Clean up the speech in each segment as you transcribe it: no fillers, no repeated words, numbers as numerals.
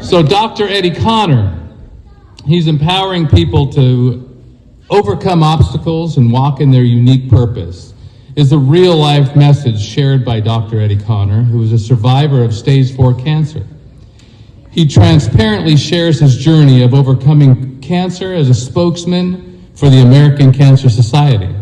So Dr. Eddie Connor, he's empowering people to overcome obstacles and walk in their unique purpose, is a real-life message shared by Dr. Eddie Connor, who is a survivor of stage 4 cancer. He transparently shares his journey of overcoming cancer as a spokesman for the American Cancer Society.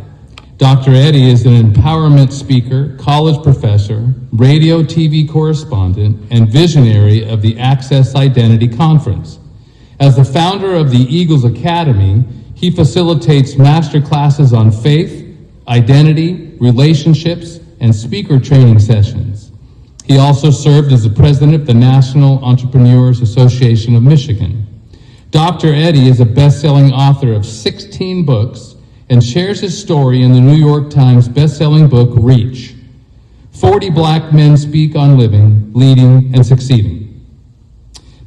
Dr. Eddie is an empowerment speaker, college professor, radio TV correspondent, and visionary of the Access Identity Conference. As the founder of the Eagles Academy, he facilitates master classes on faith, identity, relationships, and speaker training sessions. He also served as the president of the National Entrepreneurs Association of Michigan. Dr. Eddie is a best-selling author of 16 books and shares his story in the New York Times best-selling book, Reach. 40 Black Men Speak on Living, Leading, and Succeeding.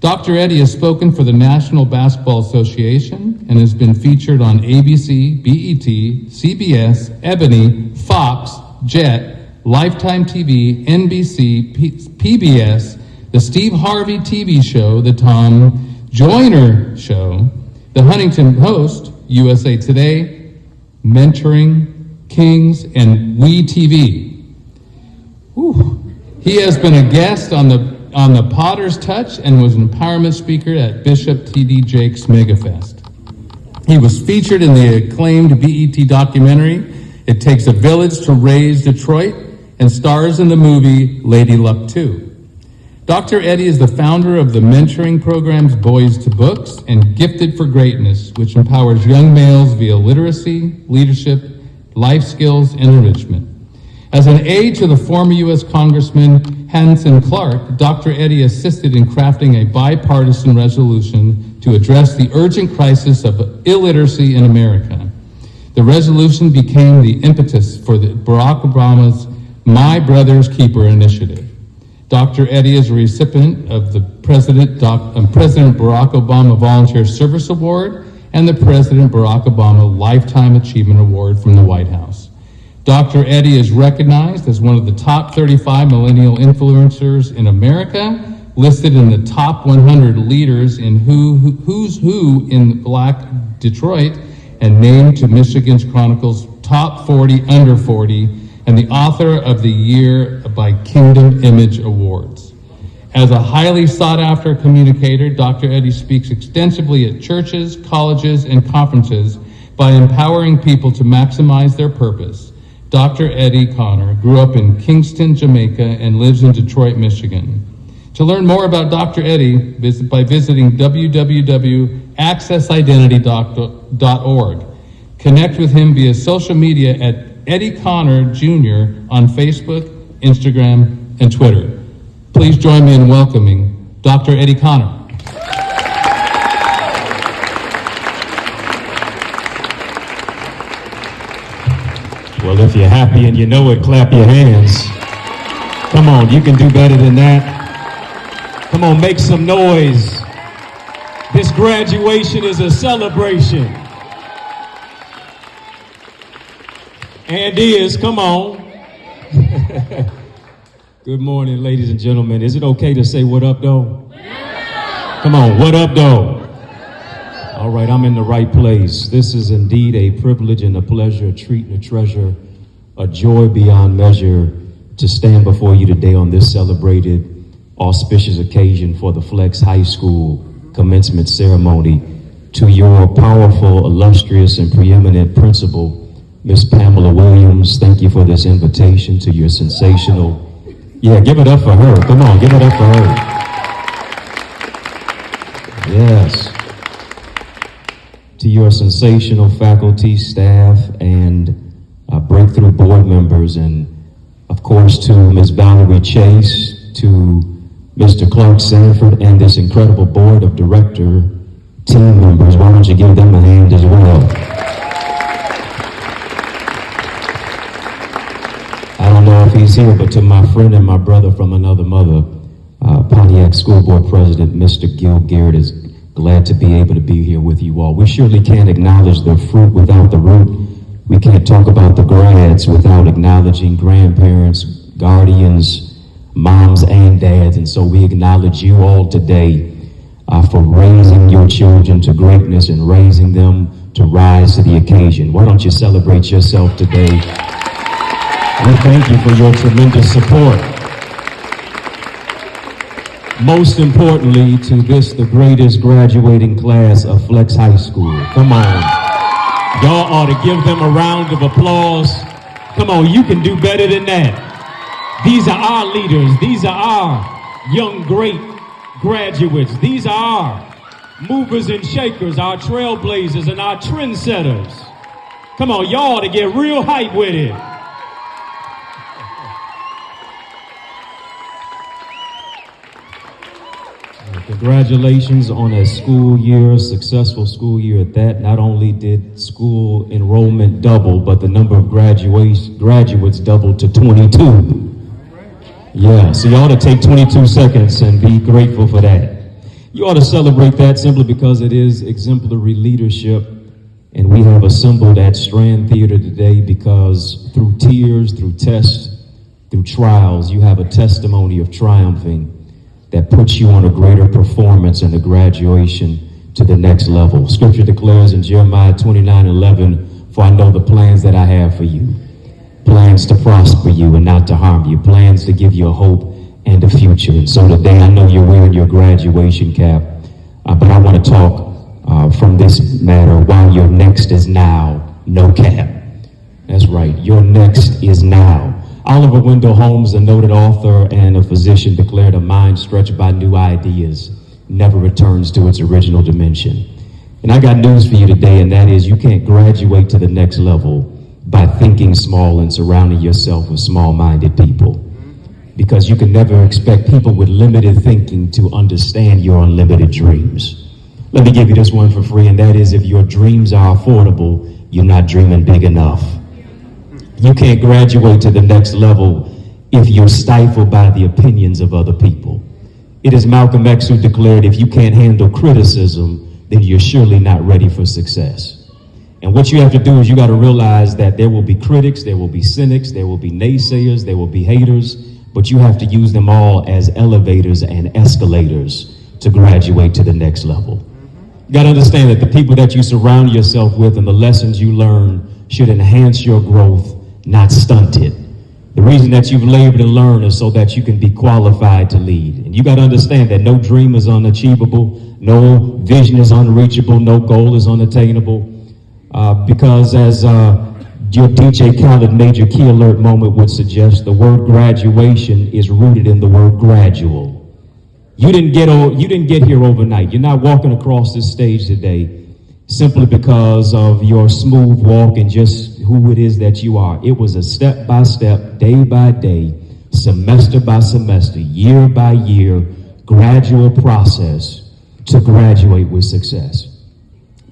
Dr. Eddie has spoken for the National Basketball Association and has been featured on ABC, BET, CBS, Ebony, Fox, Jet, Lifetime TV, NBC, PBS, the Steve Harvey TV show, The Tom Joyner Show, The Huntington Post, USA Today, Mentoring, Kings, and WeTV. He has been a guest on the Potter's Touch and was an empowerment speaker at Bishop T.D. Jakes MegaFest. He was featured in the acclaimed BET documentary, It Takes a Village to Raise Detroit, and stars in the movie Lady Luck 2. Dr. Eddie is the founder of the mentoring programs Boys to Books and Gifted for Greatness, which empowers young males via literacy, leadership, life skills, and enrichment. As an aide to the former U.S. Congressman Hanson Clark, Dr. Eddie assisted in crafting a bipartisan resolution to address the urgent crisis of illiteracy in America. The resolution became the impetus for Barack Obama's My Brother's Keeper initiative. Dr. Eddie is a recipient of the President Barack Obama Volunteer Service Award and the President Barack Obama Lifetime Achievement Award from the White House. Dr. Eddie is recognized as one of the top 35 millennial influencers in America, listed in the top 100 leaders in Who's Who in Black Detroit, and named to Michigan's Chronicle's Top 40 Under 40, and the author of the year by Kingdom Image Awards. As a highly sought-after communicator, Dr. Eddie speaks extensively at churches, colleges, and conferences by empowering people to maximize their purpose. Dr. Eddie Connor grew up in Kingston, Jamaica, and lives in Detroit, Michigan. To learn more about Dr. Eddie, visit by visiting www.accessidentity.org. Connect with him via social media at EddieConnorJr on Facebook, Instagram, and Twitter. Please join me in welcoming Dr. Eddie Connor. Well, if you're happy and you know it, clap your hands. Come on, you can do better than that. Come on, make some noise. This graduation is a celebration. And is, come on. Good morning, ladies and gentlemen. Is it okay to say what up, though? Come on, what up, though? All right, I'm in the right place. This is indeed a privilege and a pleasure, a treat and a treasure, a joy beyond measure to stand before you today on this celebrated, auspicious occasion for the Flex High School commencement ceremony. To your powerful, illustrious, and preeminent principal, Miss Pamela Williams, thank you for this invitation. To your sensational, give it up for her. Come on, give it up for her. Yes. To your sensational faculty, staff, and breakthrough board members, and of course to Ms. Valerie Chase, to Mr. Clark Sanford, and this incredible board of director team members. Why don't you give them a hand as well? I don't know if he's here, but to my friend and my brother from another mother, Pontiac School Board President, Mr. Gil Garrett, is glad to be able to be here with you all. We surely can't acknowledge the fruit without the root. We can't talk about the grads without acknowledging grandparents, guardians, moms and dads, and so we acknowledge you all today for raising your children to greatness and raising them to rise to the occasion. Why don't you celebrate yourself today? We thank you for your tremendous support. Most importantly, to this, the greatest graduating class of Flex High School. Come on. Y'all ought to give them a round of applause. Come on, you can do better than that. These are our leaders. These are our young, great graduates. These are our movers and shakers, our trailblazers and our trendsetters. Come on, y'all ought to get real hype with it. Congratulations on a school year, successful school year at that. Not only did school enrollment double, but the number of graduates doubled to 22. Yeah, so you ought to take 22 seconds and be grateful for that. You ought to celebrate that simply because it is exemplary leadership. And we have assembled at Strand Theater today because through tears, through tests, through trials, you have a testimony of triumphing that puts you on a greater performance in the graduation to the next level. Scripture declares in Jeremiah 29:11, "For I know the plans that I have for you, plans to prosper you and not to harm you, plans to give you a hope and a future." And so today, I know you're wearing your graduation cap, but I want to talk from this matter, while your next is now, no cap. That's right, your next is now. Oliver Wendell Holmes, a noted author and a physician, declared, "A mind stretched by new ideas never returns to its original dimension." And I got news for you today, and that is you can't graduate to the next level by thinking small and surrounding yourself with small-minded people. Because you can never expect people with limited thinking to understand your unlimited dreams. Let me give you this one for free, and that is if your dreams are affordable, you're not dreaming big enough. You can't graduate to the next level if you're stifled by the opinions of other people. It is Malcolm X who declared, if you can't handle criticism, then you're surely not ready for success. And what you have to do is you got to realize that there will be critics, there will be cynics, there will be naysayers, there will be haters, but you have to use them all as elevators and escalators to graduate to the next level. You got to understand that the people that you surround yourself with and the lessons you learn should enhance your growth, not stunt it. The reason that you've labored and learned is so that you can be qualified to lead. And you got to understand that no dream is unachievable, no vision is unreachable, no goal is unattainable. Because as your DJ Khaled Major Key Alert moment would suggest, the word graduation is rooted in the word gradual. You didn't get here overnight. You're not walking across this stage today simply because of your smooth walk and just who it is that you are. It was a step by step, day by day, semester by semester, year by year, gradual process to graduate with success.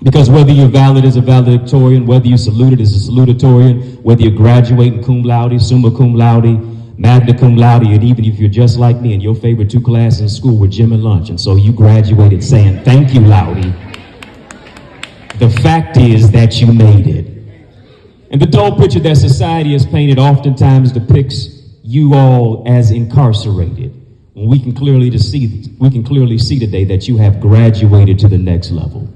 Because whether you're valid as a valedictorian, whether you saluted as a salutatorian, whether you're graduating cum laude, summa cum laude, magna cum laude, and even if you're just like me and your favorite two classes in school were gym and lunch, and so you graduated saying, "Thank you, Laude," the fact is that you made it. And the dull picture that society has painted oftentimes depicts you all as incarcerated. When we can clearly see today that you have graduated to the next level.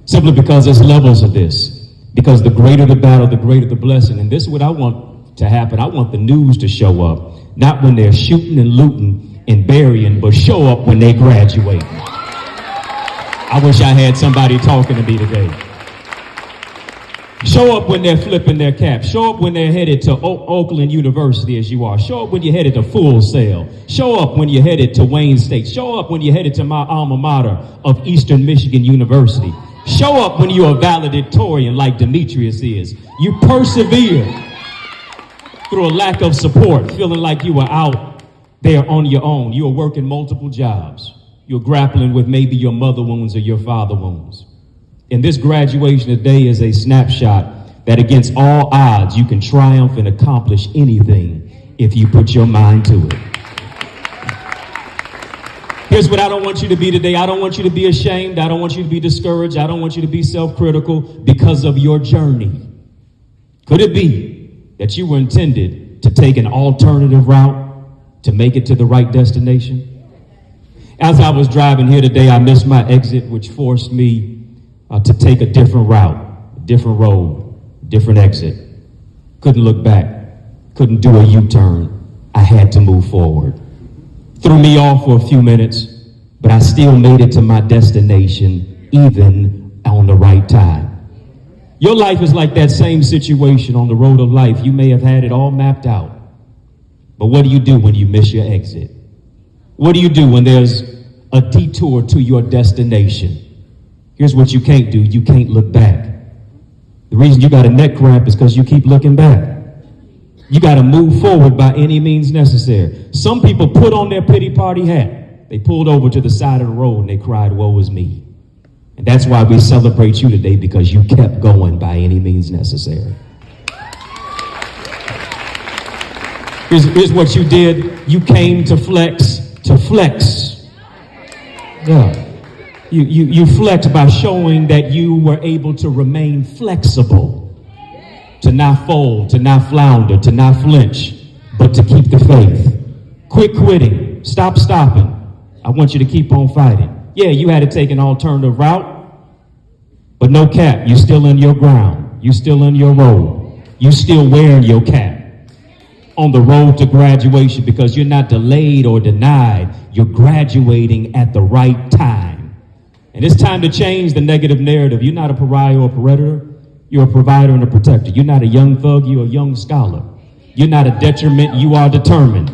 Simply because there's levels of this. Because the greater the battle, the greater the blessing. And this is what I want to happen. I want the news to show up, not when they're shooting and looting and burying, but show up when they graduate. I wish I had somebody talking to me today. Show up when they're flipping their cap. Show up when they're headed to Oakland University as you are. Show up when you're headed to Full Sail. Show up when you're headed to Wayne State. Show up when you're headed to my alma mater of Eastern Michigan University. Show up when you're a valedictorian like Demetrius is. You persevere through a lack of support, feeling like you were out there on your own. You are working multiple jobs. You're grappling with maybe your mother wounds or your father wounds. And this graduation today is a snapshot that against all odds, you can triumph and accomplish anything if you put your mind to it. Here's what I don't want you to be today. I don't want you to be ashamed. I don't want you to be discouraged. I don't want you to be self-critical because of your journey. Could it be that you were intended to take an alternative route to make it to the right destination? As I was driving here today, I missed my exit, which forced me to take a different route, a different road, different exit. Couldn't look back, couldn't do a U-turn. I had to move forward. Threw me off for a few minutes, but I still made it to my destination, even on the right time. Your life is like that same situation on the road of life. You may have had it all mapped out, but what do you do when you miss your exit? What do you do when there's a detour to your destination? Here's what you can't do. You can't look back. The reason you got a neck cramp is because you keep looking back. You got to move forward by any means necessary. Some people put on their pity party hat. They pulled over to the side of the road and they cried, woe is me. And that's why we celebrate you today, because you kept going by any means necessary. Here's what you did. You came to flex. Yeah. You flexed by showing that you were able to remain flexible, to not fold, to not flounder, to not flinch, but to keep the faith. Quit quitting. Stop stopping. I want you to keep on fighting. Yeah, you had to take an alternative route, but no cap. You're still in your ground. You're still in your road. You're still wearing your cap on the road to graduation, because you're not delayed or denied. You're graduating at the right time. And it's time to change the negative narrative. You're not a pariah or a predator. You're a provider and a protector. You're not a young thug. You're a young scholar. You're not a detriment. You are determined.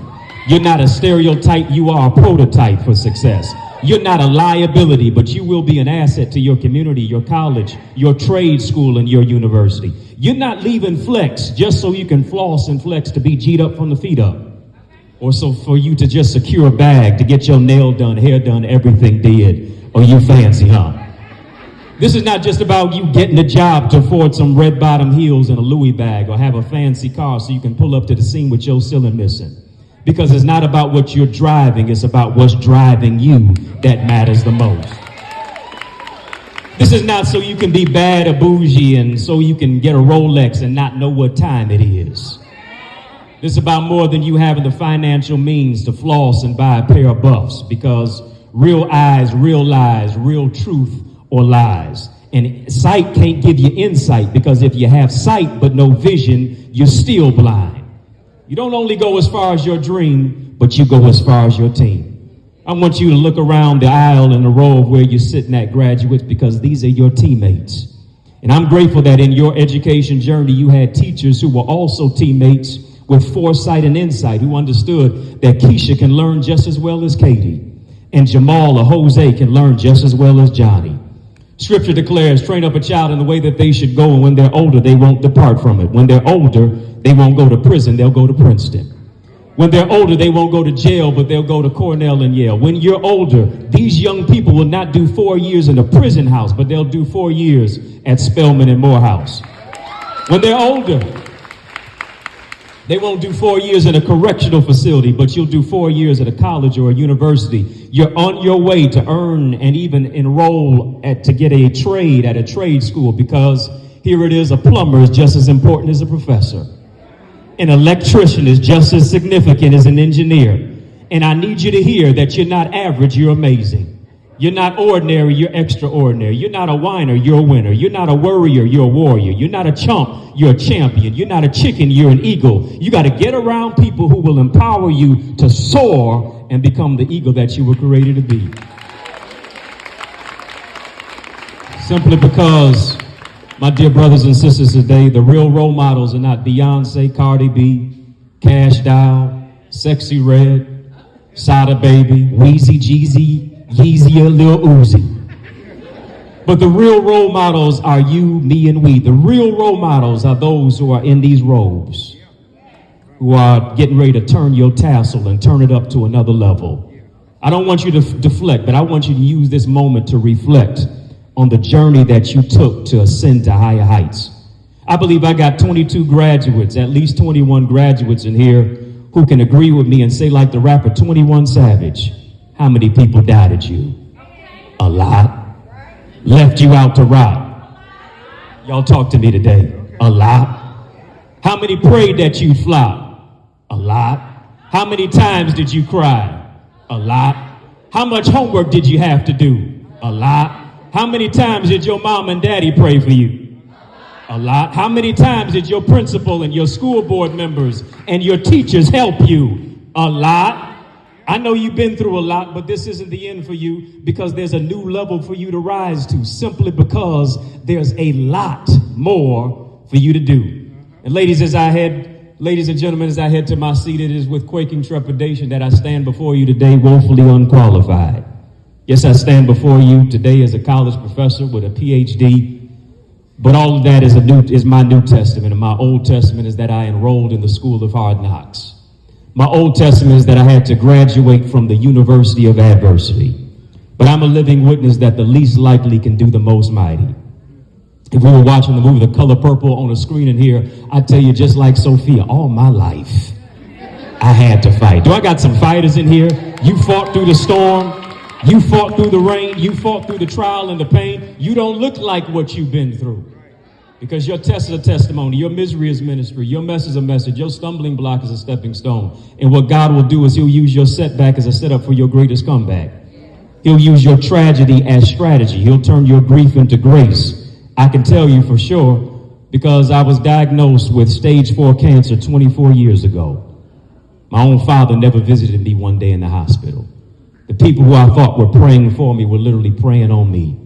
You're not a stereotype. You are a prototype for success. You're not a liability, but you will be an asset to your community, your college, your trade school, and your university. You're not leaving flex just so you can floss and flex to be G'd up from the feet up. Or so for you to just secure a bag to get your nail done, hair done, everything did. Or you fancy, huh? This is not just about you getting a job to afford some red bottom heels and a Louis bag, or have a fancy car so you can pull up to the scene with your ceiling missing. Because it's not about what you're driving, it's about what's driving you that matters the most. This is not so you can be bad or bougie and so you can get a Rolex and not know what time it is. This is about more than you having the financial means to floss and buy a pair of buffs, because real eyes, real lies, real truth or lies. And sight can't give you insight, because if you have sight but no vision, you're still blind. You don't only go as far as your dream, but you go as far as your team. I want you to look around the aisle in the row of where you're sitting at, graduates, because these are your teammates. And I'm grateful that in your education journey, you had teachers who were also teammates with foresight and insight, who understood that Keisha can learn just as well as Katie, and Jamal or Jose can learn just as well as Johnny. Scripture declares, train up a child in the way that they should go, and when they're older, they won't depart from it. When they're older, they won't go to prison, they'll go to Princeton. When they're older, they won't go to jail, but they'll go to Cornell and Yale. When you're older, these young people will not do 4 years in a prison house, but they'll do 4 years at Spelman and Morehouse. When they're older, they won't do 4 years in a correctional facility, but you'll do 4 years at a college or a university. You're on your way to earn and even enroll to get a trade at a trade school, because here it is, a plumber is just as important as a professor. An electrician is just as significant as an engineer. And I need you to hear that you're not average, you're amazing. You're not ordinary, you're extraordinary. You're not a whiner, you're a winner. You're not a worrier, you're a warrior. You're not a chump, you're a champion. You're not a chicken, you're an eagle. You got to get around people who will empower you to soar and become the eagle that you were created to be. Simply because, my dear brothers and sisters, today, the real role models are not Beyonce, Cardi B, Cash Doll, Sexy Red, Sada Baby, Weezy Jeezy, Yeezy, or Lil Uzi. But the real role models are you, me, and we. The real role models are those who are in these robes, who are getting ready to turn your tassel and turn it up to another level. I don't want you to deflect, but I want you to use this moment to reflect on the journey that you took to ascend to higher heights. I believe I got 22 graduates, at least 21 graduates in here who can agree with me and say, like the rapper 21 Savage, how many people doubted you? A lot. Left you out to rot. Y'all talk to me today. A lot. How many prayed that you'd flop? A lot. How many times did you cry? A lot. How much homework did you have to do? A lot. How many times did your mom and daddy pray for you? A lot. How many times did your principal and your school board members and your teachers help you? A lot. I know you've been through a lot, but this isn't the end for you, because there's a new level for you to rise to, simply because there's a lot more for you to do. And ladies and gentlemen, as I head to my seat, it is with quaking trepidation that I stand before you today, woefully unqualified. Yes, I stand before you today as a college professor with a PhD, but all of that is my New Testament, and my Old Testament is that I enrolled in the School of Hard Knocks. My Old Testament is that I had to graduate from the University of Adversity. But I'm a living witness that the least likely can do the most mighty. If we were watching the movie The Color Purple on a screen in here, I'd tell you, just like Sophia, all my life, I had to fight. Do I got some fighters in here? You fought through the storm. You fought through the rain. You fought through the trial and the pain. You don't look like what you've been through. Because your test is a testimony, your misery is ministry, your mess is a message, your stumbling block is a stepping stone. And what God will do is he'll use your setback as a setup for your greatest comeback. He'll use your tragedy as strategy. He'll turn your grief into grace. I can tell you for sure, because I was diagnosed with stage 4 cancer 24 years ago. My own father never visited me one day in the hospital. The people who I thought were praying for me were literally praying on me.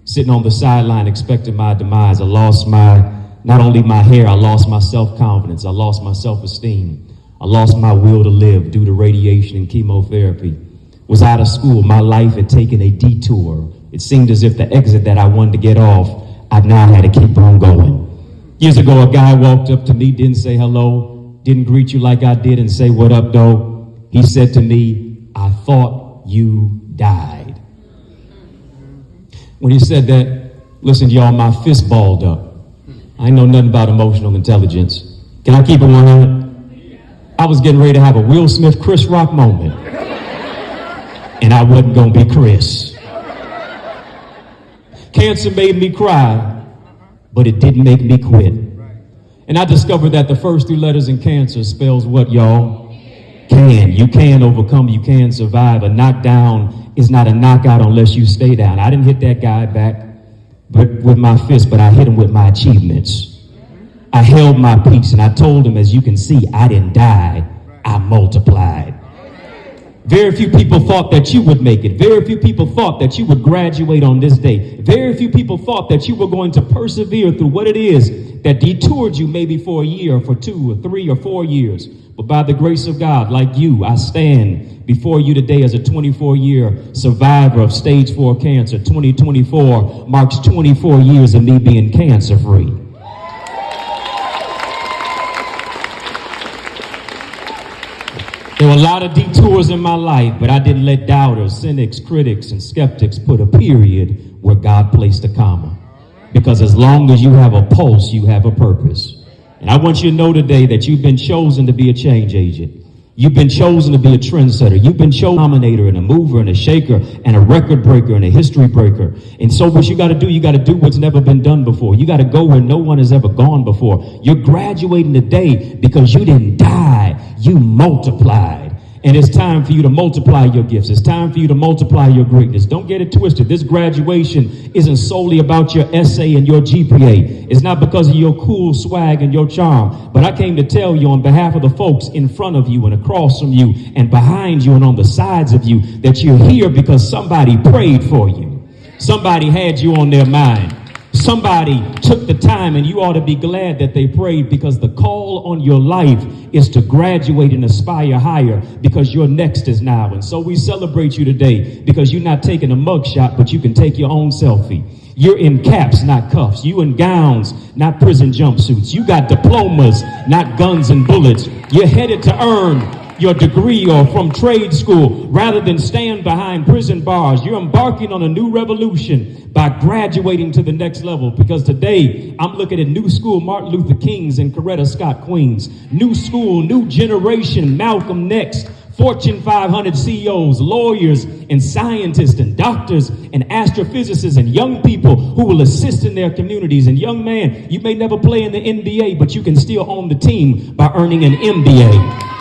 Sitting on the sideline expecting my demise. I lost not only my hair, I lost my self-confidence. I lost my self-esteem. I lost my will to live due to radiation and chemotherapy. Was out of school. My life had taken a detour. It seemed as if the exit that I wanted to get off, I now had to keep on going. Years ago, a guy walked up to me, didn't say hello, didn't greet you like I did and say, "What up, though?" He said to me, "I thought you died." When he said that, listen, y'all, my fist balled up. I ain't know nothing about emotional intelligence. Can I keep it 100? I was getting ready to have a Will Smith, Chris Rock moment. And I wasn't going to be Chris. Cancer made me cry, but it didn't make me quit. And I discovered that the first 3 letters in cancer spells what, y'all? Can. You can overcome, you can survive. A knockdown is not a knockout unless you stay down. I didn't hit that guy back with my fist, but I hit him with my achievements. I held my peace, and I told him, as you can see, I didn't die, I multiplied. Very few people thought that you would make it. Very few people thought that you would graduate on this day. Very few people thought that you were going to persevere through what it is that detoured you maybe for a year, or for 2 or 3 or 4 years. But by the grace of God, like you, I stand before you today as a 24-year survivor of stage 4 cancer. 2024 marks 24 years of me being cancer-free. There were a lot of detours in my life, but I didn't let doubters, cynics, critics, and skeptics put a period where God placed a comma. Because as long as you have a pulse, you have a purpose. And I want you to know today that you've been chosen to be a change agent. You've been chosen to be a trendsetter. You've been chosen a dominator and a mover and a shaker and a record breaker and a history breaker. And so what you got to do what's never been done before. You got to go where no one has ever gone before. You're graduating today because you didn't die. You multiplied. And it's time for you to multiply your gifts. It's time for you to multiply your greatness. Don't get it twisted. This graduation isn't solely about your essay and your GPA. It's not because of your cool swag and your charm. But I came to tell you on behalf of the folks in front of you and across from you and behind you and on the sides of you that you're here because somebody prayed for you. Somebody had you on their mind. Somebody took the time, and you ought to be glad that they prayed, because the call on your life is to graduate and aspire higher, because your next is now. And so we celebrate you today because you're not taking a mug shot, but you can take your own selfie. You're in caps, not cuffs. You in gowns, not prison jumpsuits. You got diplomas, not guns and bullets. You're headed to earn your degree or from trade school rather than stand behind prison bars. You're embarking on a new revolution by graduating to the next level, because today I'm looking at new school Martin Luther Kings and Coretta Scott Queens. New school, new generation, Malcolm X, Fortune 500 CEOs, lawyers and scientists and doctors and astrophysicists and young people who will assist in their communities. And young man, you may never play in the NBA, but you can still own the team by earning an MBA.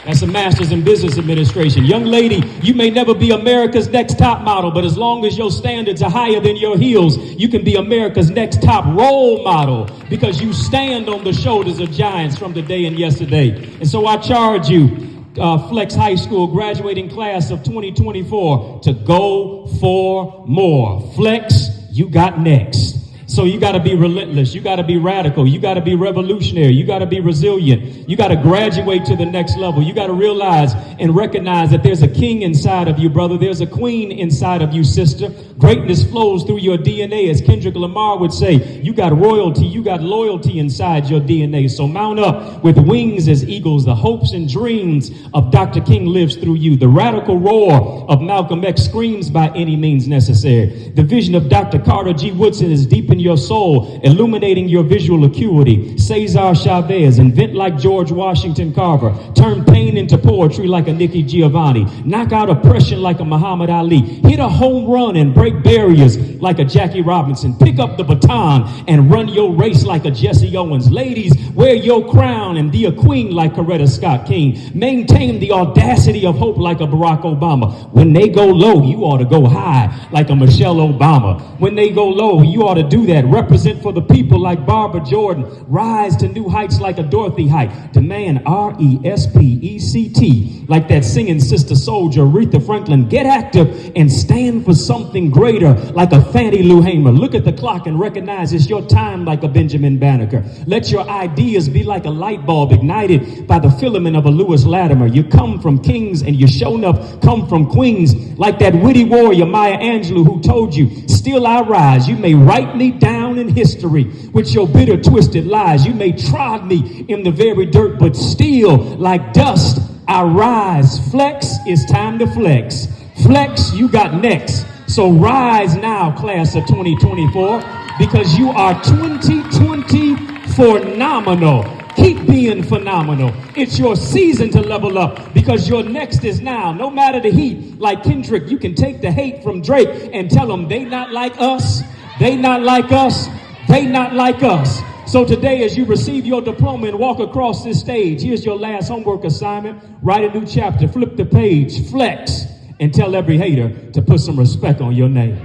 That's a master's in business administration. Young lady, you may never be America's next top model, but as long as your standards are higher than your heels, you can be America's next top role model because you stand on the shoulders of giants from today and yesterday. And so I charge you, Flex High School graduating class of 2024, to go for more. Flex, you got next. So you got to be relentless. You got to be radical. You got to be revolutionary. You got to be resilient. You got to graduate to the next level. You got to realize and recognize that there's a king inside of you, brother. There's a queen inside of you, sister. Greatness flows through your DNA, as Kendrick Lamar would say. You got royalty. You got loyalty inside your DNA. So mount up with wings as eagles. The hopes and dreams of Dr. King lives through you. The radical roar of Malcolm X screams by any means necessary. The vision of Dr. Carter G. Woodson is deep in your soul, illuminating your visual acuity. Cesar Chavez, invent like George Washington Carver. Turn pain into poetry like a Nikki Giovanni. Knock out oppression like a Muhammad Ali. Hit a home run and break barriers like a Jackie Robinson. Pick up the baton and run your race like a Jesse Owens. Ladies, wear your crown and be a queen like Coretta Scott King. Maintain the audacity of hope like a Barack Obama. When they go low, you ought to go high like a Michelle Obama. When they go low, you ought to do that. Represent for the people like Barbara Jordan. Rise to new heights like a Dorothy Height. Demand RESPECT like that singing sister soldier Aretha Franklin. Get active and stand for something greater like a Fannie Lou Hamer. Look at the clock and recognize it's your time like a Benjamin Banneker. Let your ideas be like a light bulb ignited by the filament of a Lewis Latimer. You come from kings and you show enough come from queens like that witty warrior Maya Angelou who told you, still I rise. You may write me down in history with your bitter twisted lies. You may trod me in the very dirt, but still like dust I rise. Flex, it's time to flex. Flex, you got next. So rise now, class of 2024, because you are 2020 phenomenal. Keep being phenomenal. It's your season to level up because your next is now. No matter the heat, like Kendrick, you can take the hate from Drake and tell them they not like us. They not like us. They not like us. So today, as you receive your diploma and walk across this stage, here's your last homework assignment. Write a new chapter, flip the page, flex, and tell every hater to put some respect on your name.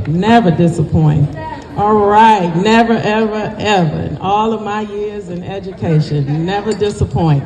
Never disappoint. All right, never, ever, ever. In all of my years in education, never disappoint.